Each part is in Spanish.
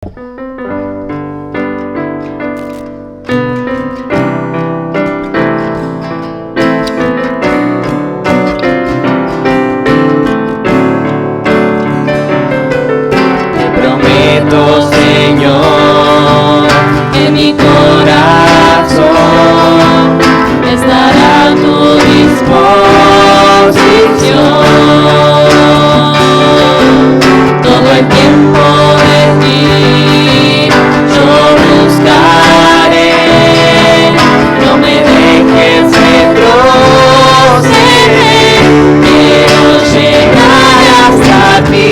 Señor, que mi corazón estará a tu disposición. Todo el tiempo de ti yo buscaré. No me dejes retroceder, quiero llegar hasta ti.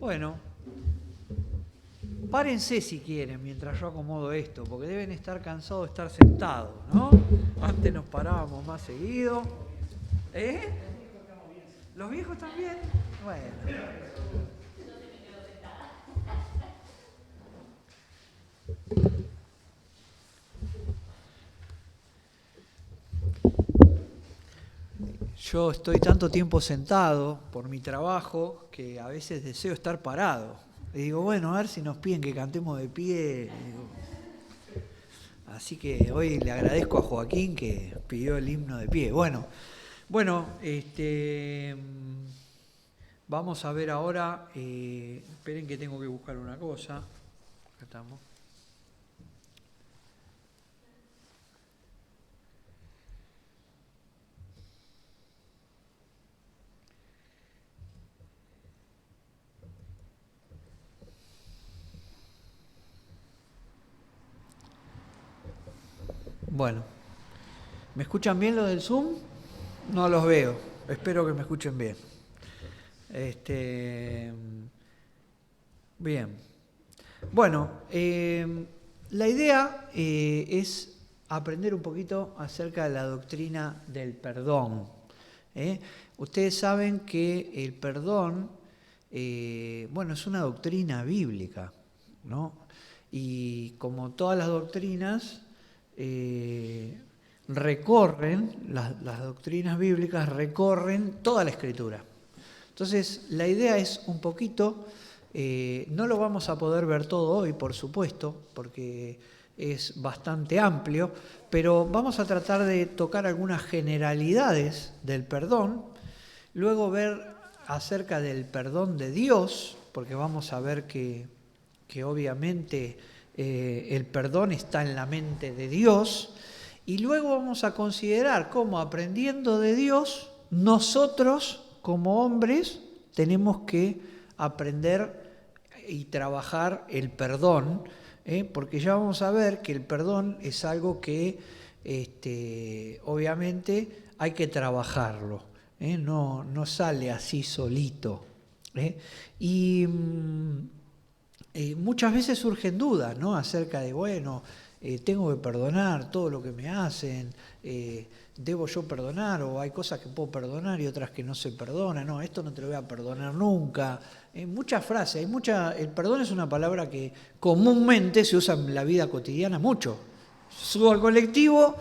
Bueno, párense si quieren mientras yo acomodo esto, porque deben estar cansados de estar sentados, ¿no? Antes nos parábamos más seguido. ¿Eh? ¿Los viejos también? Bueno. Yo estoy tanto tiempo sentado por mi trabajo que a veces deseo estar parado. Y digo, bueno, a ver si nos piden que cantemos de pie. Así que hoy le agradezco a Joaquín que pidió el himno de pie. Bueno, vamos a ver ahora. Esperen que tengo que buscar una cosa. Acá estamos. Bueno, ¿me escuchan bien lo del Zoom? No los veo, espero que me escuchen bien. Bien. Bueno, la idea es aprender un poquito acerca de la doctrina del perdón. Ustedes saben que el perdón, es una doctrina bíblica, ¿no? Y como todas las doctrinas, las doctrinas bíblicas recorren toda la Escritura. Entonces, la idea es un poquito, no lo vamos a poder ver todo hoy, por supuesto, porque es bastante amplio, pero vamos a tratar de tocar algunas generalidades del perdón, luego ver acerca del perdón de Dios, porque vamos a ver que obviamente el perdón está en la mente de Dios, y luego vamos a considerar cómo, aprendiendo de Dios, nosotros como hombres tenemos que aprender y trabajar el perdón, porque ya vamos a ver que el perdón es algo que obviamente hay que trabajarlo, no sale así solito. Y muchas veces surgen dudas, ¿no? Acerca de, tengo que perdonar todo lo que me hacen, ¿debo yo perdonar? O hay cosas que puedo perdonar y otras que no se perdonan. No, esto no te lo voy a perdonar nunca. Muchas frases, el perdón es una palabra que comúnmente se usa en la vida cotidiana mucho. Subo al colectivo,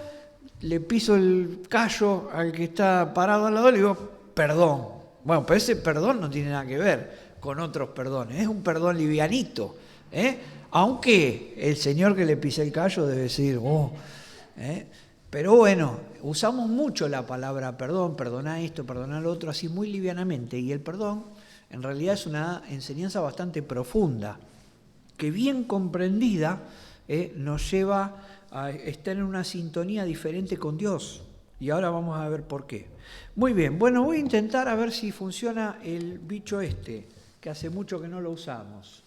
le piso el callo al que está parado al lado y le digo, perdón. Bueno, pero ese perdón no tiene nada que ver con otros perdones, es un perdón livianito, aunque el señor que le pise el callo debe decir, pero bueno, usamos mucho la palabra perdón, perdonar esto, perdonar lo otro, así muy livianamente, y el perdón en realidad es una enseñanza bastante profunda, que bien comprendida nos lleva a estar en una sintonía diferente con Dios. Y ahora vamos a ver por qué. Muy bien, bueno, voy a intentar a ver si funciona el bicho este, que hace mucho que no lo usamos.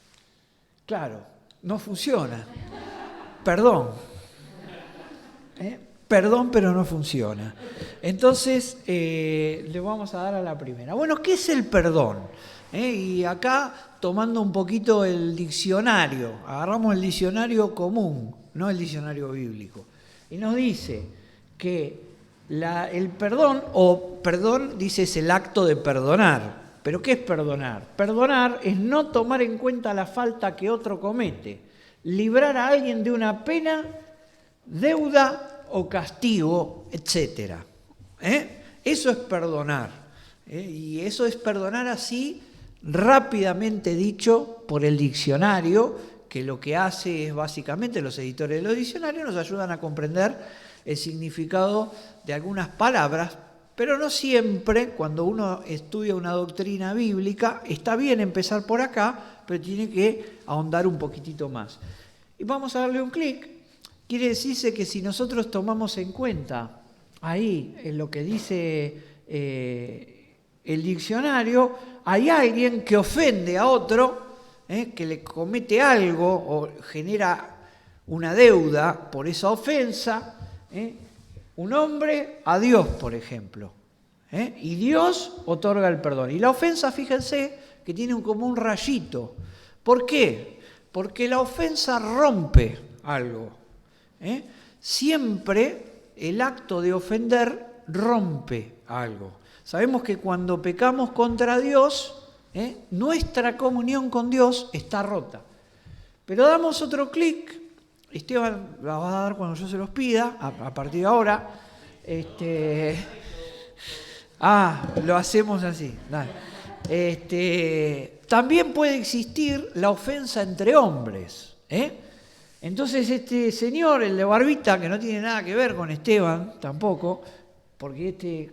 Claro, no funciona. Perdón. Perdón, pero no funciona. Entonces, le vamos a dar a la primera. Bueno, ¿qué es el perdón? Y acá, tomando un poquito el diccionario, agarramos el diccionario común, no el diccionario bíblico, y nos dice que el perdón, o perdón, dice, es el acto de perdonar. ¿Pero qué es perdonar? Perdonar es no tomar en cuenta la falta que otro comete, librar a alguien de una pena, deuda o castigo, etc. Eso es perdonar. Y eso es perdonar así, rápidamente dicho por el diccionario, que lo que hace es básicamente, los editores de los diccionarios nos ayudan a comprender el significado de algunas palabras, pero no siempre, cuando uno estudia una doctrina bíblica, está bien empezar por acá, pero tiene que ahondar un poquitito más. Y vamos a darle un clic. Quiere decirse que si nosotros tomamos en cuenta ahí en lo que dice el diccionario, hay alguien que ofende a otro, que le comete algo o genera una deuda por esa ofensa, un hombre a Dios, por ejemplo, y Dios otorga el perdón. Y la ofensa, fíjense, que tiene como un rayito. ¿Por qué? Porque la ofensa rompe algo. Siempre el acto de ofender rompe algo. Sabemos que cuando pecamos contra Dios, nuestra comunión con Dios está rota. Pero damos otro clic. Esteban la va a dar cuando yo se los pida, a partir de ahora. Lo hacemos así. También puede existir la ofensa entre hombres. Entonces este señor, el de barbita, que no tiene nada que ver con Esteban tampoco, porque este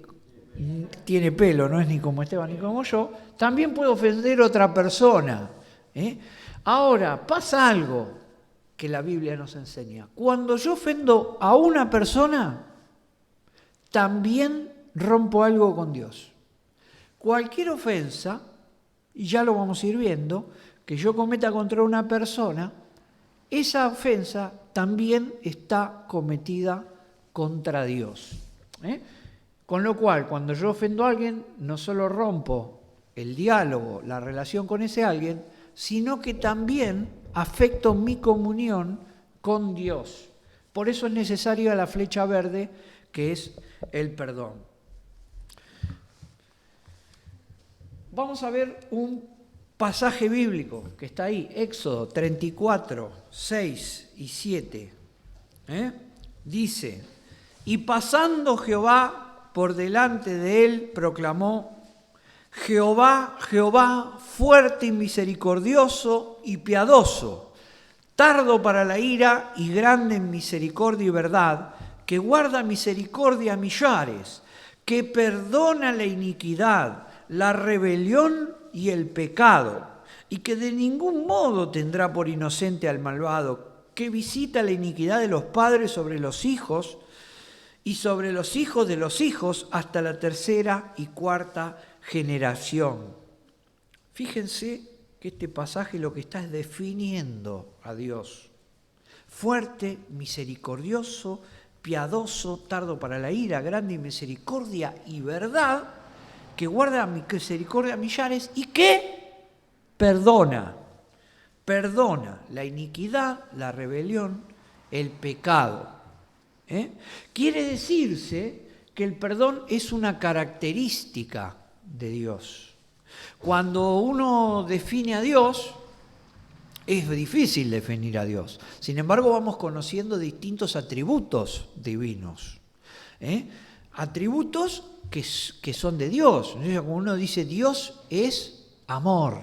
tiene pelo, no es ni como Esteban ni como yo, también puede ofender a otra persona. Ahora, pasa algo que la Biblia nos enseña. Cuando yo ofendo a una persona, también rompo algo con Dios. Cualquier ofensa, y ya lo vamos a ir viendo, que yo cometa contra una persona, esa ofensa también está cometida contra Dios. Con lo cual, cuando yo ofendo a alguien, no solo rompo el diálogo, la relación con ese alguien, sino que también afecto mi comunión con Dios. Por eso es necesaria la flecha verde, que es el perdón. Vamos a ver un pasaje bíblico que está ahí, Éxodo 34, 6 y 7. Dice, y pasando Jehová por delante de él, proclamó, Jehová, Jehová, fuerte y misericordioso y piadoso, tardo para la ira y grande en misericordia y verdad, que guarda misericordia a millares, que perdona la iniquidad, la rebelión y el pecado, y que de ningún modo tendrá por inocente al malvado, que visita la iniquidad de los padres sobre los hijos y sobre los hijos de los hijos hasta la tercera y cuarta generación. Fíjense que este pasaje lo que está es definiendo a Dios. Fuerte, misericordioso, piadoso, tardo para la ira, grande en misericordia y verdad, que guarda misericordia a millares y que perdona la iniquidad, la rebelión, el pecado. Quiere decirse que el perdón es una característica de Dios. Cuando uno define a Dios, es difícil definir a Dios. Sin embargo, vamos conociendo distintos atributos divinos. Atributos que son de Dios. Entonces, como uno dice, Dios es amor.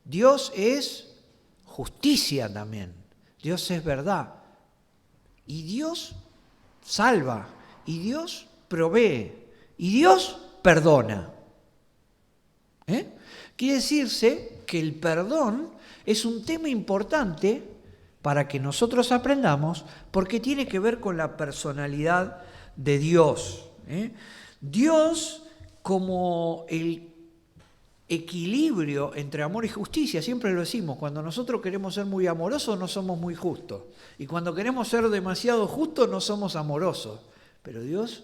Dios es justicia también. Dios es verdad. Y Dios salva. Y Dios provee. Y Dios perdona. Quiere decirse que el perdón es un tema importante para que nosotros aprendamos, porque tiene que ver con la personalidad de Dios. Dios, como el equilibrio entre amor y justicia, siempre lo decimos, cuando nosotros queremos ser muy amorosos no somos muy justos, y cuando queremos ser demasiado justos no somos amorosos, pero Dios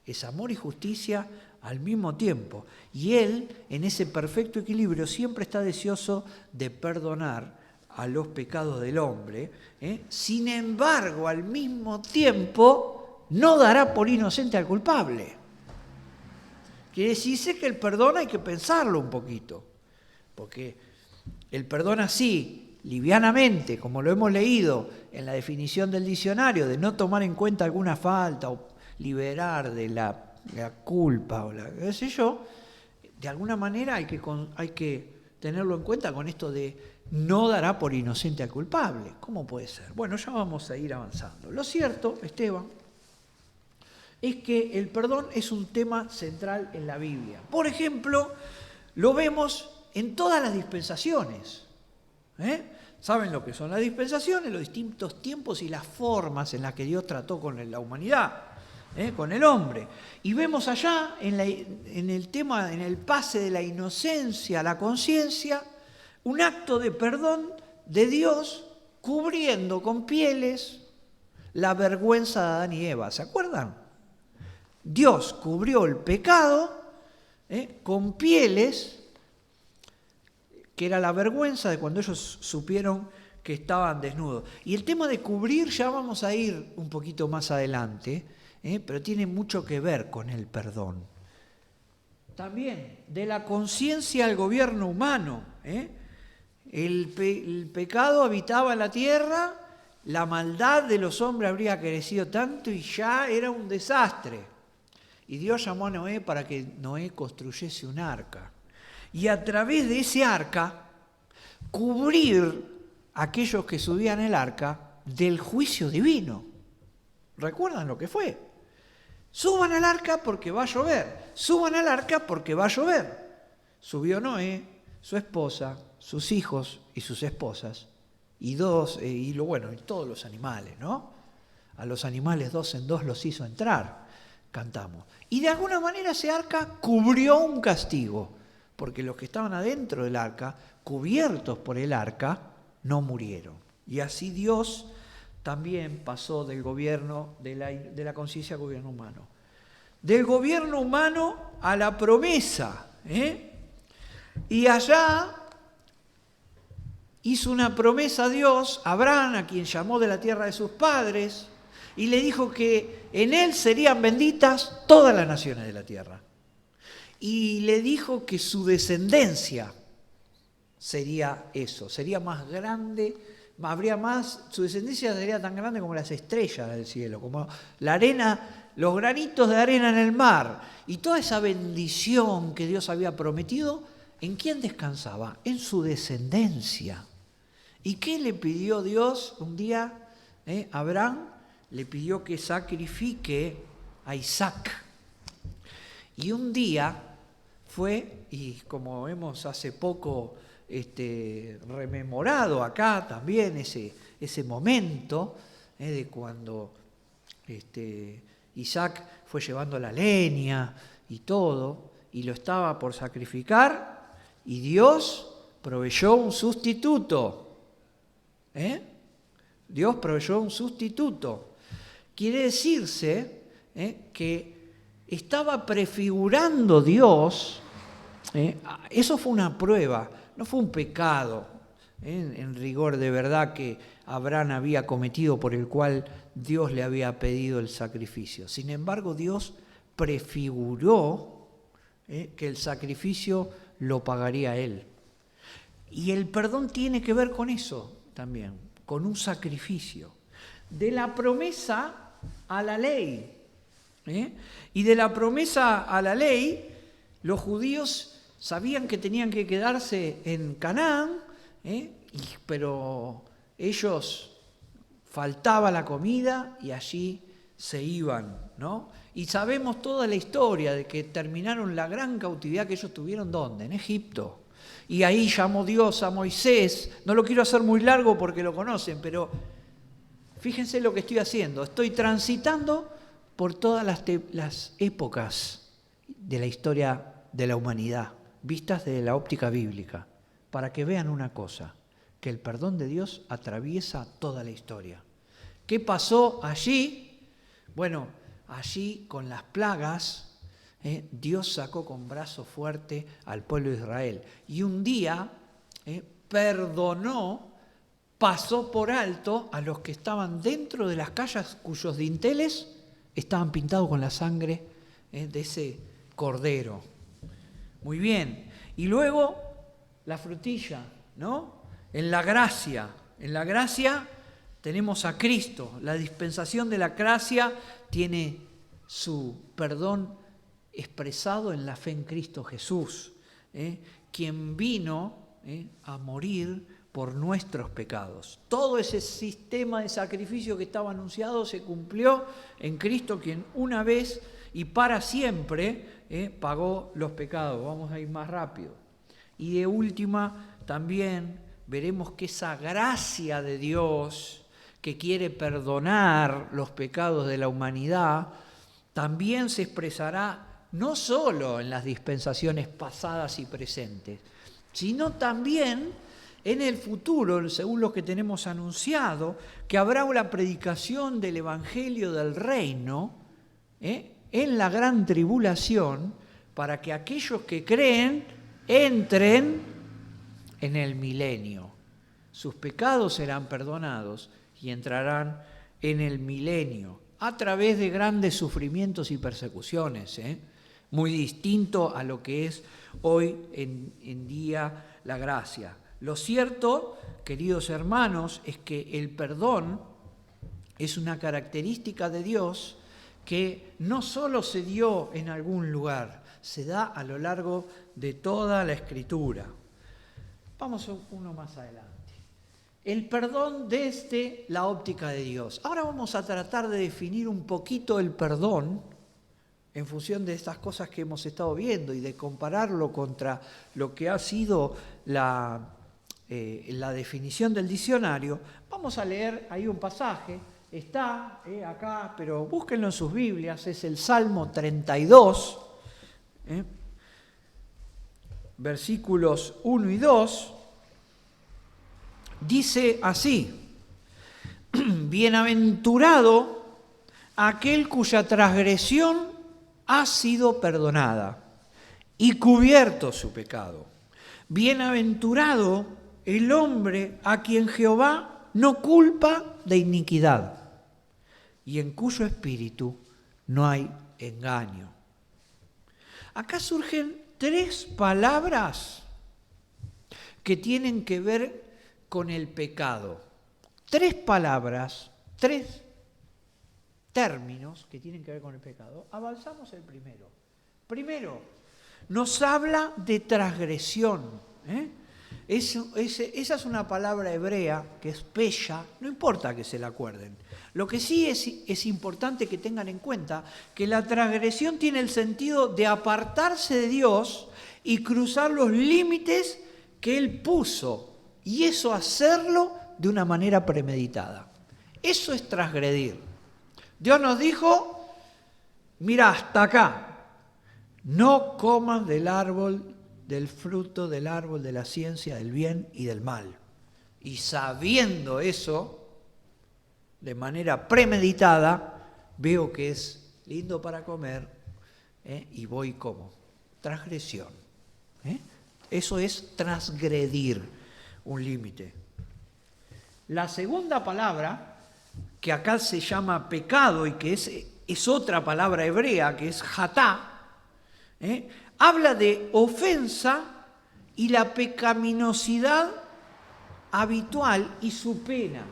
es amor y justicia al mismo tiempo, y Él, en ese perfecto equilibrio, siempre está deseoso de perdonar a los pecados del hombre. Sin embargo, al mismo tiempo, no dará por inocente al culpable. Quiere decirse que el perdón hay que pensarlo un poquito, porque el perdón así, livianamente, como lo hemos leído en la definición del diccionario, de no tomar en cuenta alguna falta o liberar de la culpa o qué sé yo, de alguna manera hay que tenerlo en cuenta con esto de no dará por inocente al culpable. ¿Cómo puede ser? Bueno, ya vamos a ir avanzando. Lo cierto, Esteban, es que el perdón es un tema central en la Biblia. Por ejemplo, lo vemos en todas las dispensaciones. ¿Saben lo que son las dispensaciones? Los distintos tiempos y las formas en las que Dios trató con la humanidad, con el hombre. Y vemos allá, en el tema, en el pase de la inocencia a la conciencia, un acto de perdón de Dios cubriendo con pieles la vergüenza de Adán y Eva. ¿Se acuerdan? Dios cubrió el pecado con pieles, que era la vergüenza de cuando ellos supieron que estaban desnudos. Y el tema de cubrir ya vamos a ir un poquito más adelante, pero tiene mucho que ver con el perdón. También de la conciencia al gobierno humano. El pecado habitaba en la tierra, la maldad de los hombres habría crecido tanto y ya era un desastre. Y Dios llamó a Noé para que Noé construyese un arca. Y a través de ese arca, cubrir a aquellos que subían el arca del juicio divino. ¿Recuerdan lo que fue? Suban al arca porque va a llover. Suban al arca porque va a llover. Subió Noé, su esposa, sus hijos y sus esposas, y todos los animales, ¿no? A los animales 2 en 2 los hizo entrar, cantamos. Y de alguna manera ese arca cubrió un castigo, porque los que estaban adentro del arca, cubiertos por el arca, no murieron. Y así Dios también pasó del gobierno, de la conciencia al gobierno humano. Del gobierno humano a la promesa. Y allá hizo una promesa a Dios, a Abraham, a quien llamó de la tierra de sus padres, y le dijo que en él serían benditas todas las naciones de la tierra. Y le dijo que su descendencia sería eso, sería más grande, su descendencia sería tan grande como las estrellas del cielo, como la arena, los granitos de arena en el mar. Y toda esa bendición que Dios había prometido, ¿en quién descansaba? En su descendencia. ¿Y qué le pidió Dios un día? Abraham le pidió que sacrifique a Isaac. Y un día fue, y como hemos hace poco rememorado acá también ese momento de cuando Isaac fue llevando la leña y todo, y lo estaba por sacrificar, y Dios proveyó un sustituto. Dios proveyó un sustituto. Quiere decirse que estaba prefigurando Dios, eso fue una prueba, no fue un pecado, en rigor de verdad que Abraham había cometido por el cual Dios le había pedido el sacrificio. Sin embargo, Dios prefiguró que el sacrificio lo pagaría él. Y el perdón tiene que ver con eso también, con un sacrificio. De la promesa a la ley. Y de la promesa a la ley, los judíos sabían que tenían que quedarse en Canaán, pero ellos faltaba la comida y allí se iban, ¿no? Y sabemos toda la historia de que terminaron la gran cautividad que ellos tuvieron, ¿dónde? En Egipto. Y ahí llamó Dios a Moisés. No lo quiero hacer muy largo porque lo conocen, pero fíjense lo que estoy haciendo. Estoy transitando por todas las épocas de la historia de la humanidad, vistas desde la óptica bíblica, para que vean una cosa, que el perdón de Dios atraviesa toda la historia. ¿Qué pasó allí? Bueno, allí con las plagas, Dios sacó con brazo fuerte al pueblo de Israel. Y un día perdonó, pasó por alto a los que estaban dentro de las calles cuyos dinteles estaban pintados con la sangre de ese cordero. Muy bien. Y luego la frutilla, ¿no? En la gracia tenemos a Cristo. La dispensación de la gracia tiene su perdón expresado en la fe en Cristo Jesús, quien vino a morir por nuestros pecados. Todo ese sistema de sacrificio que estaba anunciado se cumplió en Cristo, quien una vez y para siempre pagó los pecados. Vamos a ir más rápido. Y de última, también veremos que esa gracia de Dios que quiere perdonar los pecados de la humanidad, también se expresará no solo en las dispensaciones pasadas y presentes, sino también en el futuro, según lo que tenemos anunciado, que habrá una predicación del Evangelio del Reino en la gran tribulación, para que aquellos que creen entren en el milenio. Sus pecados serán perdonados y entrarán en el milenio a través de grandes sufrimientos y persecuciones, muy distinto a lo que es hoy en día la gracia. Lo cierto, queridos hermanos, es que el perdón es una característica de Dios que no solo se dio en algún lugar, se da a lo largo de toda la Escritura. Vamos uno más adelante. El perdón desde la óptica de Dios. Ahora vamos a tratar de definir un poquito el perdón en función de estas cosas que hemos estado viendo y de compararlo contra lo que ha sido la definición del diccionario. Vamos a leer ahí un pasaje, está acá, pero búsquenlo en sus Biblias, es el Salmo 32, versículos 1 y 2, dice así: bienaventurado aquel cuya transgresión ha sido perdonada y cubierto su pecado. Bienaventurado el hombre a quien Jehová no culpa de iniquidad y en cuyo espíritu no hay engaño. Acá surgen tres palabras que tienen que ver con el pecado. Tres palabras, tres términos que tienen que ver con el pecado. Avanzamos el primero. Primero, nos habla de transgresión. Esa es una palabra hebrea que es pesha, no importa que se la acuerden. Lo que sí es importante que tengan en cuenta que la transgresión tiene el sentido de apartarse de Dios y cruzar los límites que Él puso, y eso hacerlo de una manera premeditada. Eso es transgredir. Dios nos dijo: mira, hasta acá, no comas del fruto del árbol de la ciencia del bien y del mal. Y sabiendo eso, de manera premeditada, veo que es lindo para comer, y voy y como. Transgresión. Eso es transgredir un límite. La segunda palabra, que acá se llama pecado y que es otra palabra hebrea, que es hatá, habla de ofensa y la pecaminosidad habitual y su pena.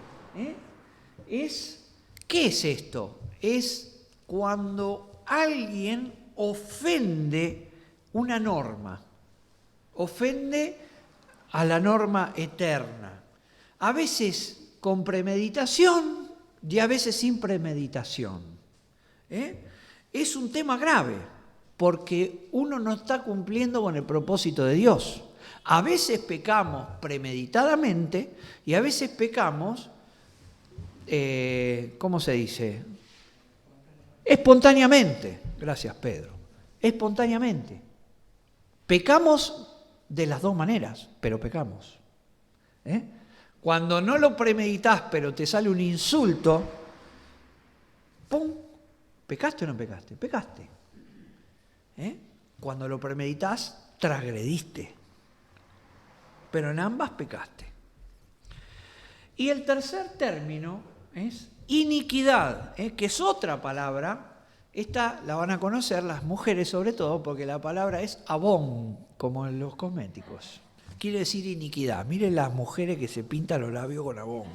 ¿Qué es esto? Es cuando alguien ofende una norma, ofende a la norma eterna, a veces con premeditación y a veces sin premeditación. Es un tema grave, porque uno no está cumpliendo con el propósito de Dios. A veces pecamos premeditadamente y a veces pecamos, ¿cómo se dice? Espontáneamente. Gracias, Pedro. Espontáneamente. Pecamos de las dos maneras, pero pecamos. Cuando no lo premeditas, pero te sale un insulto, ¡pum! ¿Pecaste o no pecaste? Pecaste. Cuando lo premeditas, transgrediste. Pero en ambas pecaste. Y el tercer término es iniquidad, que es otra palabra. Esta la van a conocer las mujeres sobre todo, porque la palabra es abón, como en los cosméticos. Quiere decir iniquidad. Miren las mujeres que se pintan los labios con abón.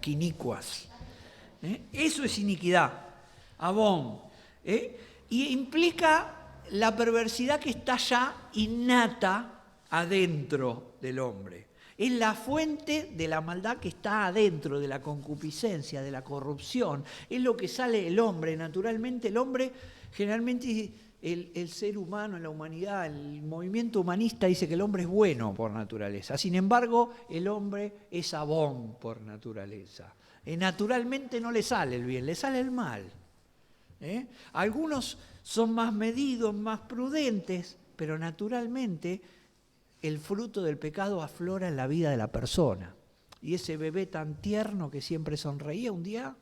Quinicuas. Eso es iniquidad. Abón. Y implica la perversidad que está ya innata adentro del hombre. Es la fuente de la maldad que está adentro, de la concupiscencia, de la corrupción. Es lo que sale del hombre. Naturalmente el hombre, generalmente el ser humano, la humanidad, el movimiento humanista dice que el hombre es bueno por naturaleza. Sin embargo, el hombre es abón por naturaleza. Naturalmente no le sale el bien, le sale el mal. Algunos son más medidos, más prudentes, pero naturalmente el fruto del pecado aflora en la vida de la persona. Y ese bebé tan tierno que siempre sonreía, un día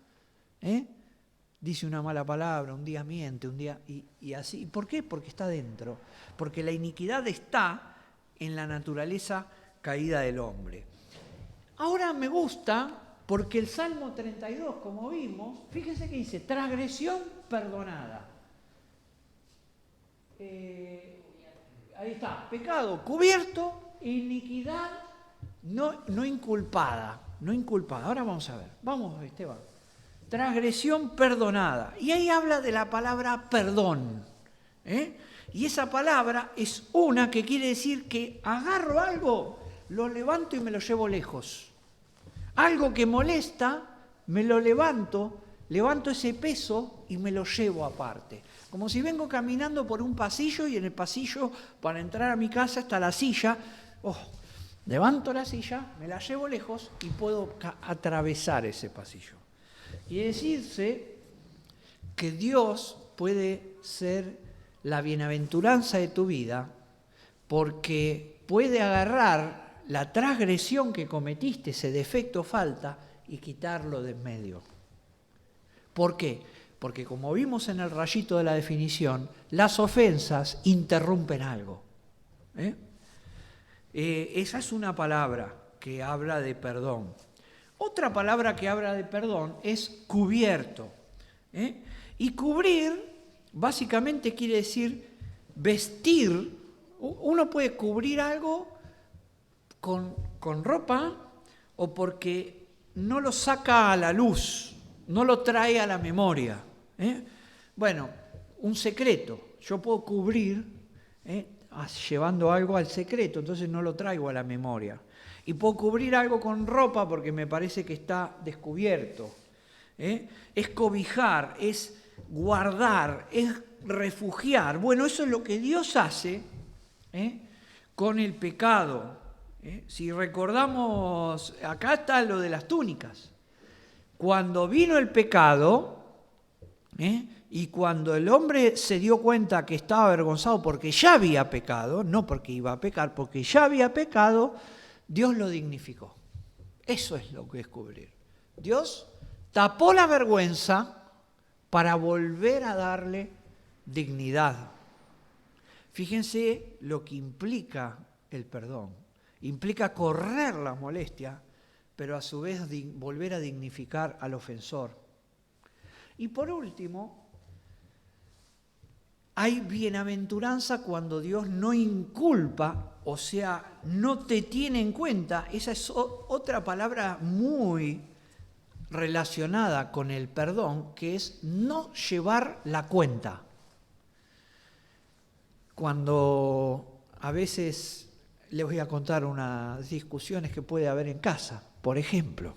dice una mala palabra, un día miente, un día y así. ¿Por qué? Porque está dentro. Porque la iniquidad está en la naturaleza caída del hombre. Ahora me gusta porque el Salmo 32, como vimos, fíjense que dice, transgresión perdonada. Ahí está, pecado cubierto, iniquidad no inculpada. Ahora vamos a ver, vamos Esteban. Transgresión perdonada. Y ahí habla de la palabra perdón. Y esa palabra es una que quiere decir que agarro algo, lo levanto y me lo llevo lejos. Algo que molesta, me lo levanto ese peso y me lo llevo aparte. Como si vengo caminando por un pasillo y en el pasillo, para entrar a mi casa, está la silla. Levanto la silla, me la llevo lejos y puedo atravesar ese pasillo. Y decirse que Dios puede ser la bienaventuranza de tu vida porque puede agarrar la transgresión que cometiste, ese defecto o falta, y quitarlo de en medio. ¿Por qué? Porque como vimos en el rayito de la definición, las ofensas interrumpen algo. Esa es una palabra que habla de perdón. Otra palabra que habla de perdón es cubierto. Y cubrir básicamente quiere decir vestir. Uno puede cubrir algo con ropa o porque no lo saca a la luz, no lo trae a la memoria. Bueno, un secreto. Yo puedo cubrir llevando algo al secreto, entonces no lo traigo a la memoria. Y puedo cubrir algo con ropa porque me parece que está descubierto. Es cobijar, es guardar, es refugiar. Bueno, eso es lo que Dios hace con el pecado. Si recordamos, acá está lo de las túnicas. Cuando vino el pecado, y cuando el hombre se dio cuenta que estaba avergonzado porque ya había pecado, no porque iba a pecar, porque ya había pecado, Dios lo dignificó. Eso es lo que es cubrir. Dios tapó la vergüenza para volver a darle dignidad. Fíjense lo que implica el perdón. Implica correr la molestia, pero a su vez volver a dignificar al ofensor. Y por último, hay bienaventuranza cuando Dios no inculpa, o sea, no te tiene en cuenta. Esa es otra palabra muy relacionada con el perdón, que es no llevar la cuenta. Cuando a veces les voy a contar unas discusiones que puede haber en casa. Por ejemplo,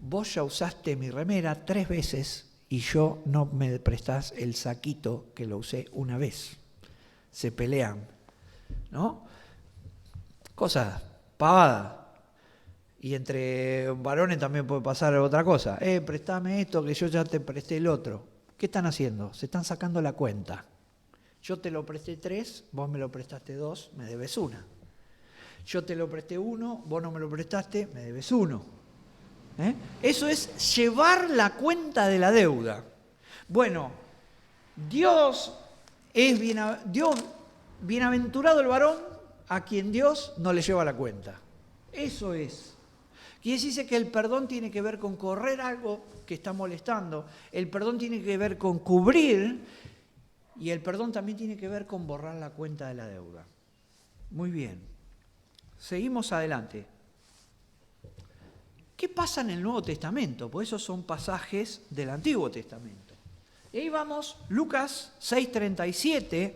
vos ya usaste mi remera 3 veces y yo no me prestás el saquito que lo usé una vez. Se pelean, ¿no? Cosas pavadas. Y entre varones también puede pasar otra cosa. Prestame esto que yo ya te presté el otro. ¿Qué están haciendo? Se están sacando la cuenta. Yo te lo presté 3, vos me lo prestaste 2, me debes 1. Yo te lo presté 1, vos no me lo prestaste, me debes 1. Eso es llevar la cuenta de la deuda. Bueno, bienaventurado el varón a quien Dios no le lleva la cuenta. Eso es. Quiere decirse que el perdón tiene que ver con correr algo que está molestando, el perdón tiene que ver con cubrir y el perdón también tiene que ver con borrar la cuenta de la deuda. Muy bien. Seguimos adelante. ¿Qué pasa en el Nuevo Testamento? Pues esos son pasajes del Antiguo Testamento. Y ahí vamos, Lucas 6:37.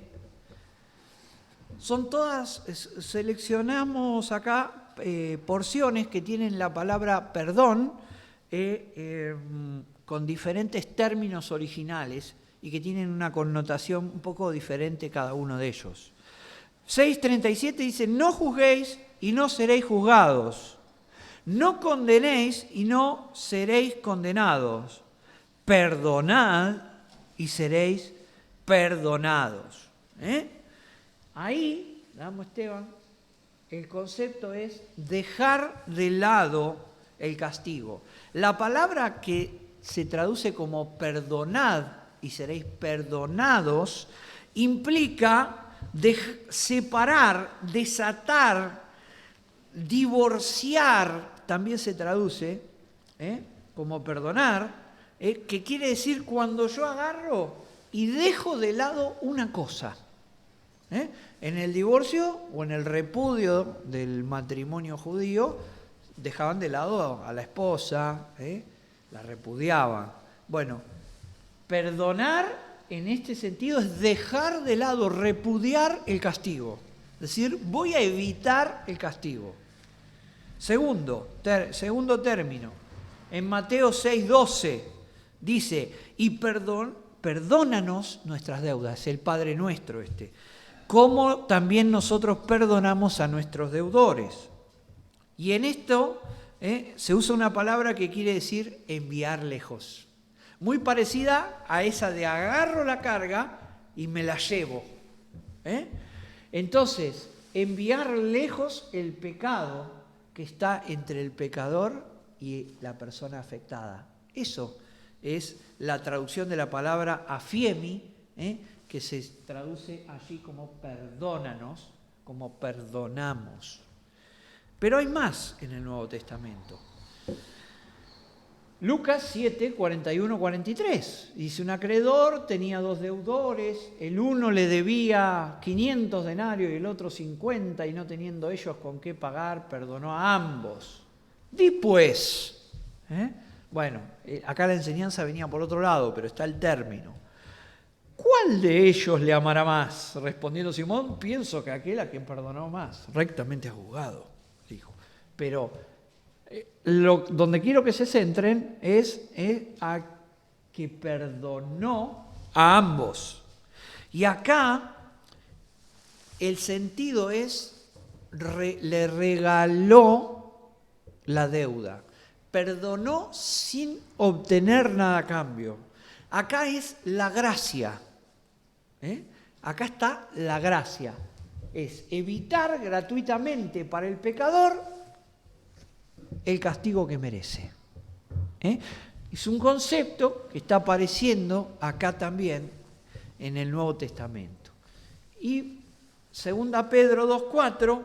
Son todas, seleccionamos acá porciones que tienen la palabra perdón con diferentes términos originales y que tienen una connotación un poco diferente cada uno de ellos. 6:37 dice, no juzguéis y no seréis juzgados, no condenéis y no seréis condenados, perdonad y seréis perdonados. Ahí, damos Esteban, el concepto es dejar de lado el castigo. La palabra que se traduce como perdonad y seréis perdonados implica separar, desatar, divorciar, también se traduce como perdonar, que quiere decir cuando yo agarro y dejo de lado una cosa. En el divorcio o en el repudio del matrimonio judío dejaban de lado a la esposa, la repudiaban. Bueno, perdonar en este sentido es dejar de lado, repudiar el castigo. Es decir, voy a evitar el castigo. Segundo término, en Mateo 6:12 dice, y perdónanos nuestras deudas, el Padre nuestro como también nosotros perdonamos a nuestros deudores. Y en esto se usa una palabra que quiere decir enviar lejos. Muy parecida a esa de agarro la carga y me la llevo. Entonces, enviar lejos el pecado que está entre el pecador y la persona afectada. Eso es la traducción de la palabra afiemi, que se traduce allí como perdónanos, como perdonamos. Pero hay más en el Nuevo Testamento. Lucas 7, 41, 43. Dice, un acreedor tenía 2 deudores, el uno le debía 500 denarios y el otro 50, y no teniendo ellos con qué pagar, perdonó a ambos. Di pues. Bueno, acá la enseñanza venía por otro lado, pero está el término. ¿Cuál de ellos le amará más? Respondiendo Simón, pienso que aquel a quien perdonó más. Rectamente juzgado, dijo. Pero donde quiero que se centren es a que perdonó a ambos. Y acá el sentido es, le regaló la deuda. Perdonó sin obtener nada a cambio. Acá es la gracia. Acá está la gracia. Es evitar gratuitamente para el pecador el castigo que merece. Es un concepto que está apareciendo acá también en el Nuevo Testamento. Y 2 Pedro 2:4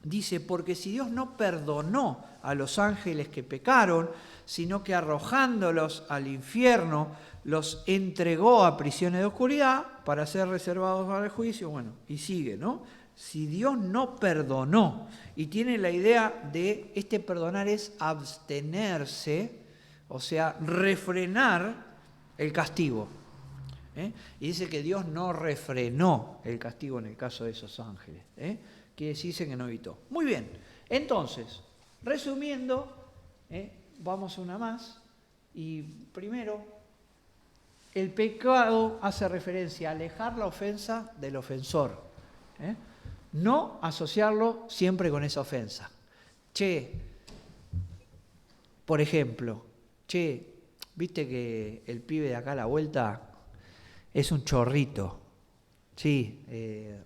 dice, porque si Dios no perdonó a los ángeles que pecaron, sino que arrojándolos al infierno, los entregó a prisiones de oscuridad para ser reservados para el juicio. Bueno, y sigue, ¿no? Si Dios no perdonó, y tiene la idea de perdonar es abstenerse o sea, refrenar el castigo. Y dice que Dios no refrenó el castigo en el caso de esos ángeles. Quiere decirse que no evitó. Muy bien, entonces, resumiendo, vamos a una más. Y primero, el pecado hace referencia a alejar la ofensa del ofensor. No asociarlo siempre con esa ofensa. Por ejemplo, viste que el pibe de acá a la vuelta es un chorrito. Sí, el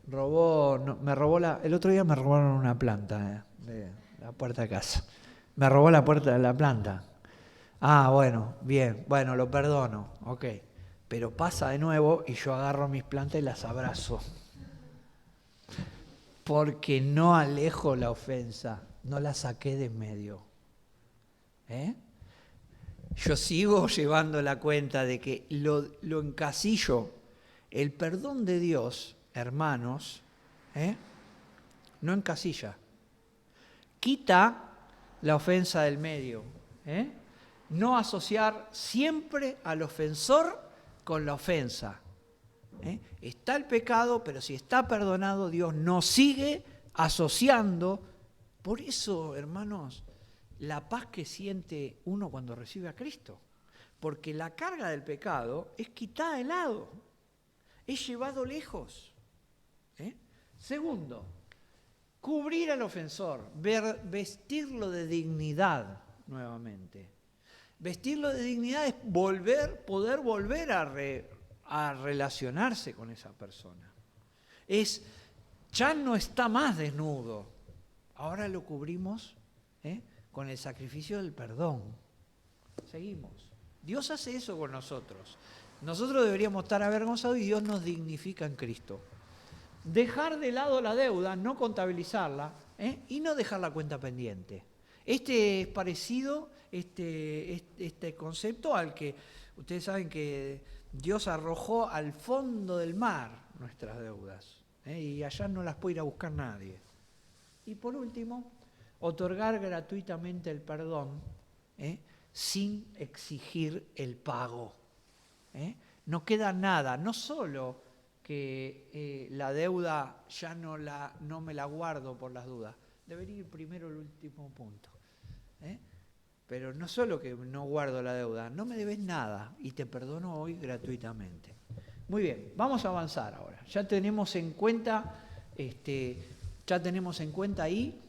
otro día me robaron una planta de la puerta de casa. Me robó la puerta de la planta. Ah, bueno, bien, bueno, lo perdono, ok. Pero pasa de nuevo y yo agarro mis plantas y las abrazo. Porque no alejo la ofensa, no la saqué de en medio. Yo sigo llevando la cuenta de que lo encasillo. El perdón de Dios, hermanos, no encasilla. Quita la ofensa del medio. No asociar siempre al ofensor con la ofensa. Está el pecado, pero si está perdonado, Dios no sigue asociando. Por eso, hermanos, la paz que siente uno cuando recibe a Cristo. Porque la carga del pecado es quitada de lado, es llevado lejos. Segundo, cubrir al ofensor, vestirlo de dignidad nuevamente. Vestirlo de dignidad es poder volver a relacionarse con esa persona. Ya no está más desnudo, ahora lo cubrimos con el sacrificio del perdón. Seguimos. Dios hace eso con nosotros. Nosotros deberíamos estar avergonzados y Dios nos dignifica en Cristo. Dejar de lado la deuda, no contabilizarla y no dejar la cuenta pendiente. Es parecido, este concepto al que ustedes saben que Dios arrojó al fondo del mar nuestras deudas. Y allá no las puede ir a buscar nadie. Y por último, otorgar gratuitamente el perdón sin exigir el pago. No queda nada, no solo que la deuda ya no me la guardo por las dudas. Debería ir primero el último punto. Pero no solo que no guardo la deuda, no me debes nada y te perdono hoy gratuitamente. Muy bien, vamos a avanzar ahora. Ya tenemos en cuenta ahí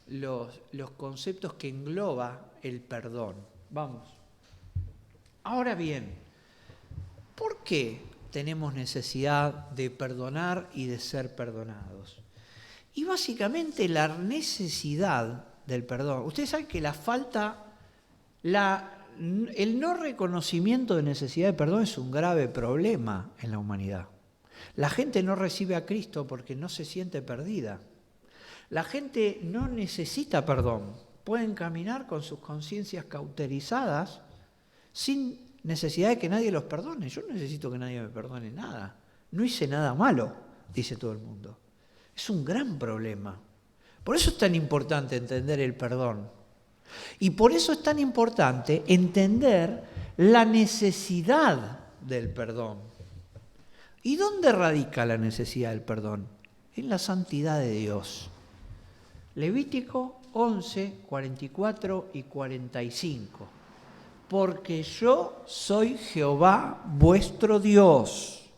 los conceptos que engloba el perdón. Vamos. Ahora bien, ¿por qué tenemos necesidad de perdonar y de ser perdonados? Y básicamente la necesidad del perdón. Ustedes saben que el no reconocimiento de necesidad de perdón es un grave problema en la humanidad. La gente no recibe a Cristo porque no se siente perdida. La gente no necesita perdón. Pueden caminar con sus conciencias cauterizadas sin necesidad de que nadie los perdone. Yo no necesito que nadie me perdone nada. No hice nada malo, dice todo el mundo. Es un gran problema. Por eso es tan importante entender el perdón. Y por eso es tan importante entender la necesidad del perdón. ¿Y dónde radica la necesidad del perdón? En la santidad de Dios. Levítico 11, 44 y 45. Porque yo soy Jehová vuestro Dios.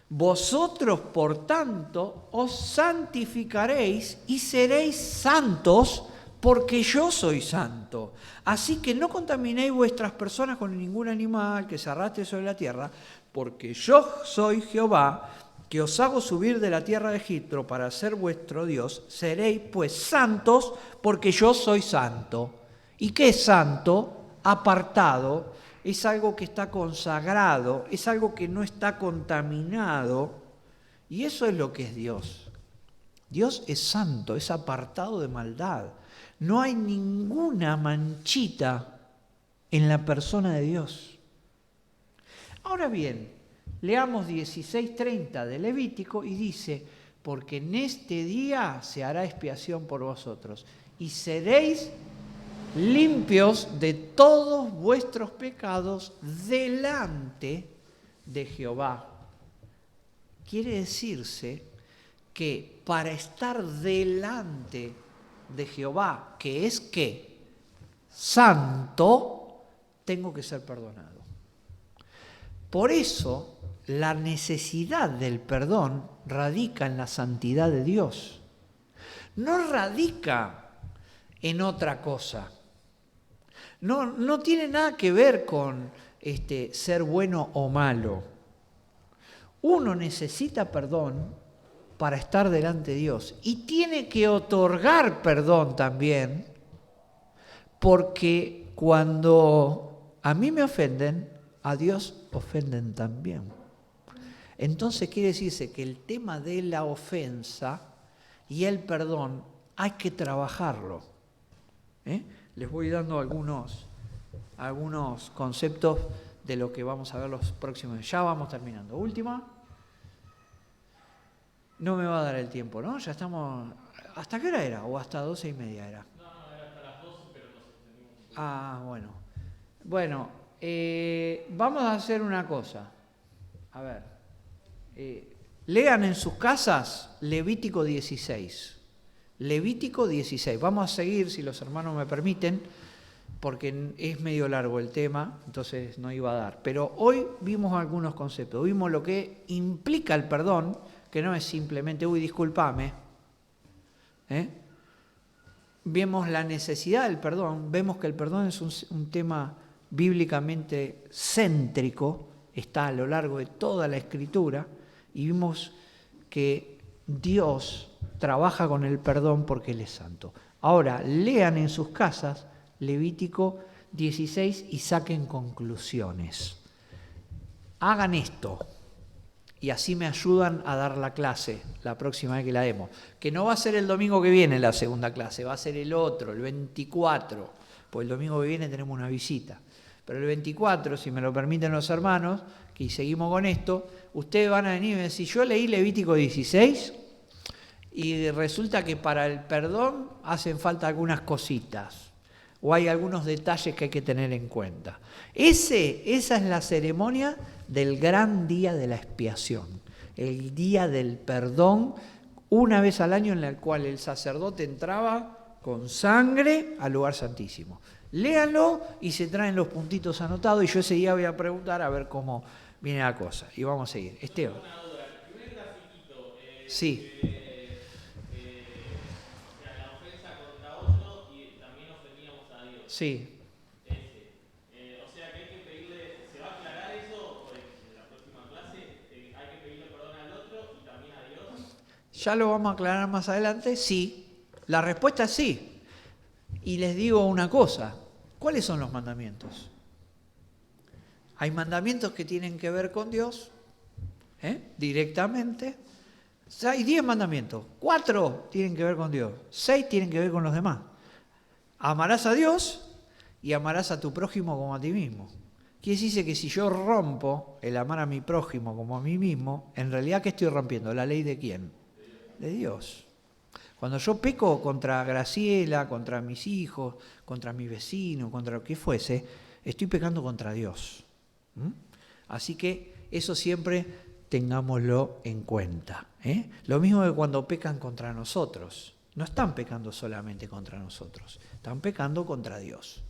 Vosotros, por tanto, os santificaréis y seréis santos, porque yo soy santo. Así que no contaminéis vuestras personas con ningún animal que se arrastre sobre la tierra, porque yo soy Jehová, que os hago subir de la tierra de Egipto para ser vuestro Dios. Seréis pues santos, porque yo soy santo. ¿Y qué es santo? Apartado, es algo que está consagrado, es algo que no está contaminado, y eso es lo que es Dios. Dios es santo, es apartado de maldad. No hay ninguna manchita en la persona de Dios. Ahora bien, leamos 16:30 de Levítico y dice, porque en este día se hará expiación por vosotros y seréis limpios de todos vuestros pecados delante de Jehová. Quiere decirse que para estar delante de Jehová, que es ¿qué? Santo, tengo que ser perdonado. Por eso, la necesidad del perdón radica en la santidad de Dios. No radica en otra cosa. No tiene nada que ver con ser bueno o malo. Uno necesita perdón para estar delante de Dios y tiene que otorgar perdón también, porque cuando a mí me ofenden, a Dios ofenden también. Entonces quiere decirse que el tema de la ofensa y el perdón hay que trabajarlo. Les voy dando algunos conceptos de lo que vamos a ver los próximos. Ya vamos terminando. Última. No me va a dar el tiempo, ¿no? Ya estamos... ¿Hasta qué hora era? ¿O hasta 12:30 era? No, era hasta las 12, pero nos extendimos un poco. Ah, bueno. Bueno, vamos a hacer una cosa. A ver. Lean en sus casas Levítico 16. Levítico 16. Vamos a seguir, si los hermanos me permiten, porque es medio largo el tema, entonces no iba a dar. Pero hoy vimos algunos conceptos. Vimos lo que implica el perdón, que no es simplemente, discúlpame. Vemos la necesidad del perdón, vemos que el perdón es un tema bíblicamente céntrico, está a lo largo de toda la Escritura, y vimos que Dios trabaja con el perdón porque Él es santo. Ahora, lean en sus casas Levítico 16 y saquen conclusiones. Hagan esto. Y así me ayudan a dar la clase la próxima vez que la demos. Que no va a ser el domingo que viene la segunda clase, va a ser el otro, el 24. Pues el domingo que viene tenemos una visita. Pero el 24, si me lo permiten los hermanos, que seguimos con esto, ustedes van a venir y me decir, yo leí Levítico 16 y resulta que para el perdón hacen falta algunas cositas. O hay algunos detalles que hay que tener en cuenta. Esa es la ceremonia del gran día de la expiación, el día del perdón, una vez al año en el cual el sacerdote entraba con sangre al lugar santísimo. Léanlo y se traen los puntitos anotados y yo ese día voy a preguntar a ver cómo viene la cosa. Y vamos a seguir. Esteban. Una duda. El primer grafiquito, Sí. la ofensa contra otro y también ofendíamos a Dios. Sí. O sea que hay que pedirle, ¿se va a aclarar eso en la próxima clase? ¿Hay que pedirle perdón al otro y también a Dios? ¿Ya lo vamos a aclarar más adelante? Sí. La respuesta es sí. Y les digo una cosa, ¿cuáles son los mandamientos? Hay mandamientos que tienen que ver con Dios, directamente. O sea, hay 10 mandamientos, 4 tienen que ver con Dios, 6 tienen que ver con los demás. Amarás a Dios y amarás a tu prójimo como a ti mismo. Quiere decirse que si yo rompo el amar a mi prójimo como a mí mismo, en realidad, ¿qué estoy rompiendo? ¿La ley de quién? De Dios. Cuando yo peco contra Graciela, contra mis hijos, contra mi vecino, contra lo que fuese, estoy pecando contra Dios. Así que eso siempre tengámoslo en cuenta. Lo mismo que cuando pecan contra nosotros. No están pecando solamente contra nosotros, están pecando contra Dios.